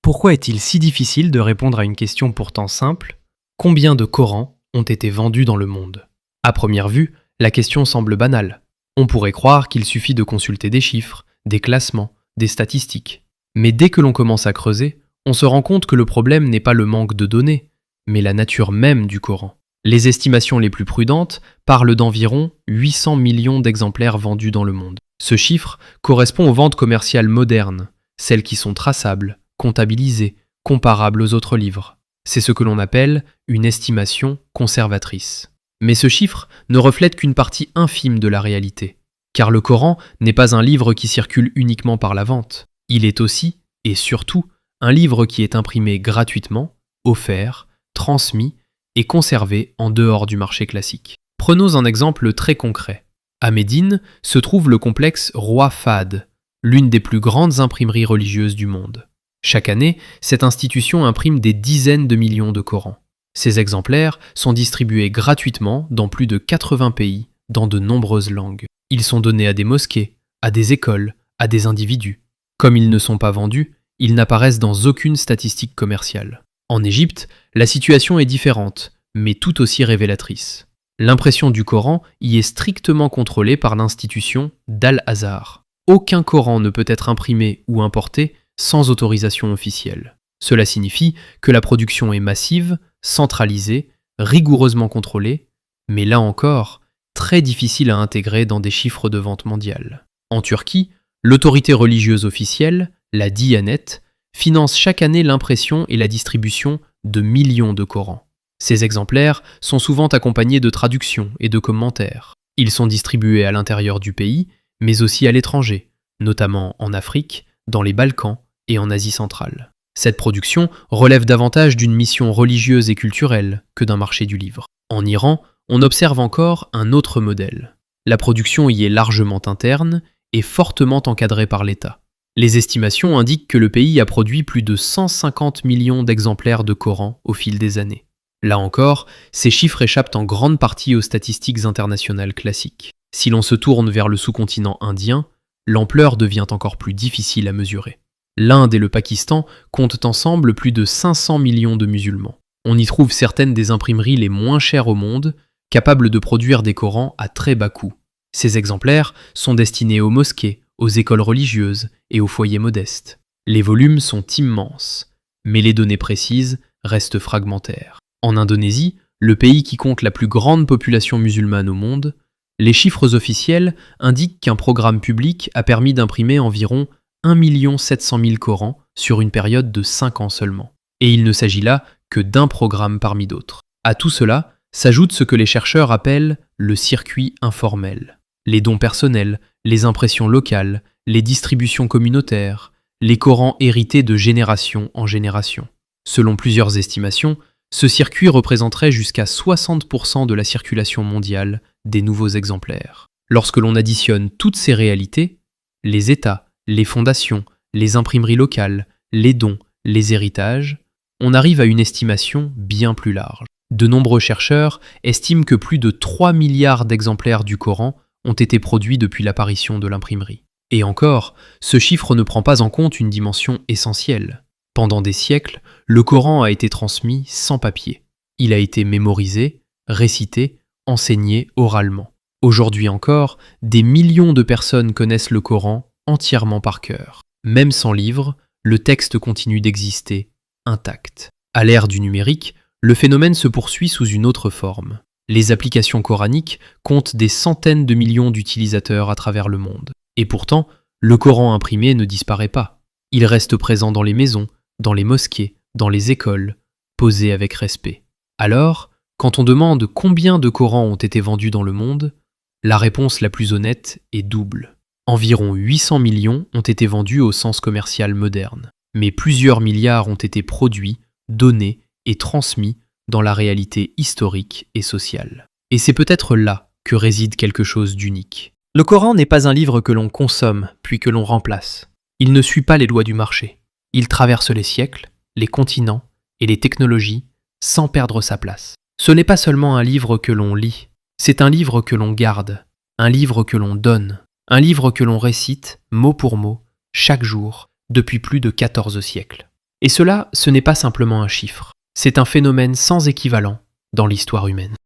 Pourquoi est-il si difficile de répondre à une question pourtant simple? Combien de Corans ont été vendus dans le monde? À première vue, la question semble banale. On pourrait croire qu'il suffit de consulter des chiffres, des classements, des statistiques. Mais dès que l'on commence à creuser, on se rend compte que le problème n'est pas le manque de données, mais la nature même du Coran. Les estimations les plus prudentes parlent d'environ 800 millions d'exemplaires vendus dans le monde. Ce chiffre correspond aux ventes commerciales modernes, celles qui sont traçables, comptabilisées, comparables aux autres livres. C'est ce que l'on appelle une estimation conservatrice. Mais ce chiffre ne reflète qu'une partie infime de la réalité, car le Coran n'est pas un livre qui circule uniquement par la vente. Il est aussi, et surtout, un livre qui est imprimé gratuitement, offert, transmis et conservé en dehors du marché classique. Prenons un exemple très concret. À Médine se trouve le complexe Roi Fahd, l'une des plus grandes imprimeries religieuses du monde. Chaque année, cette institution imprime des dizaines de millions de Corans. Ces exemplaires sont distribués gratuitement dans plus de 80 pays, dans de nombreuses langues. Ils sont donnés à des mosquées, à des écoles, à des individus. Comme ils ne sont pas vendus, ils n'apparaissent dans aucune statistique commerciale. En Égypte, la situation est différente, mais tout aussi révélatrice. L'impression du Coran y est strictement contrôlée par l'institution d'Al-Azhar. Aucun Coran ne peut être imprimé ou importé sans autorisation officielle. Cela signifie que la production est massive, centralisée, rigoureusement contrôlée, mais là encore, très difficile à intégrer dans des chiffres de vente mondiale. En Turquie, l'autorité religieuse officielle, la Diyanet, finance chaque année l'impression et la distribution de millions de Corans. Ces exemplaires sont souvent accompagnés de traductions et de commentaires. Ils sont distribués à l'intérieur du pays, mais aussi à l'étranger, notamment en Afrique, dans les Balkans et en Asie centrale. Cette production relève davantage d'une mission religieuse et culturelle que d'un marché du livre. En Iran, on observe encore un autre modèle. La production y est largement interne et fortement encadrée par l'État. Les estimations indiquent que le pays a produit plus de 150 millions d'exemplaires de Coran au fil des années. Là encore, ces chiffres échappent en grande partie aux statistiques internationales classiques. Si l'on se tourne vers le sous-continent indien, l'ampleur devient encore plus difficile à mesurer. L'Inde et le Pakistan comptent ensemble plus de 500 millions de musulmans. On y trouve certaines des imprimeries les moins chères au monde, capables de produire des Corans à très bas coût. Ces exemplaires sont destinés aux mosquées, aux écoles religieuses et aux foyers modestes. Les volumes sont immenses, mais les données précises restent fragmentaires. En Indonésie, le pays qui compte la plus grande population musulmane au monde, les chiffres officiels indiquent qu'un programme public a permis d'imprimer environ 1 700 000 Corans sur une période de 5 ans seulement. Et il ne s'agit là que d'un programme parmi d'autres. À tout cela s'ajoute ce que les chercheurs appellent le circuit informel. Les dons personnels, les impressions locales, les distributions communautaires, les Corans hérités de génération en génération. Selon plusieurs estimations, ce circuit représenterait jusqu'à 60% de la circulation mondiale des nouveaux exemplaires. Lorsque l'on additionne toutes ces réalités, les États, les fondations, les imprimeries locales, les dons, les héritages, on arrive à une estimation bien plus large. De nombreux chercheurs estiment que plus de 3 milliards d'exemplaires du Coran ont été produits depuis l'apparition de l'imprimerie. Et encore, ce chiffre ne prend pas en compte une dimension essentielle. Pendant des siècles, le Coran a été transmis sans papier. Il a été mémorisé, récité, enseigné oralement. Aujourd'hui encore, des millions de personnes connaissent le Coran entièrement par cœur. Même sans livre, le texte continue d'exister, intact. À l'ère du numérique, le phénomène se poursuit sous une autre forme. Les applications coraniques comptent des centaines de millions d'utilisateurs à travers le monde. Et pourtant, le Coran imprimé ne disparaît pas. Il reste présent dans les maisons, dans les mosquées, dans les écoles, posé avec respect. Alors, quand on demande combien de Corans ont été vendus dans le monde, la réponse la plus honnête est double. Environ 800 millions ont été vendus au sens commercial moderne, mais plusieurs milliards ont été produits, donnés et transmis dans la réalité historique et sociale. Et c'est peut-être là que réside quelque chose d'unique. Le Coran n'est pas un livre que l'on consomme puis que l'on remplace. Il ne suit pas les lois du marché. Il traverse les siècles, les continents et les technologies sans perdre sa place. Ce n'est pas seulement un livre que l'on lit, c'est un livre que l'on garde, un livre que l'on donne, un livre que l'on récite mot pour mot, chaque jour, depuis plus de 14 siècles. Et cela, ce n'est pas simplement un chiffre, c'est un phénomène sans équivalent dans l'histoire humaine.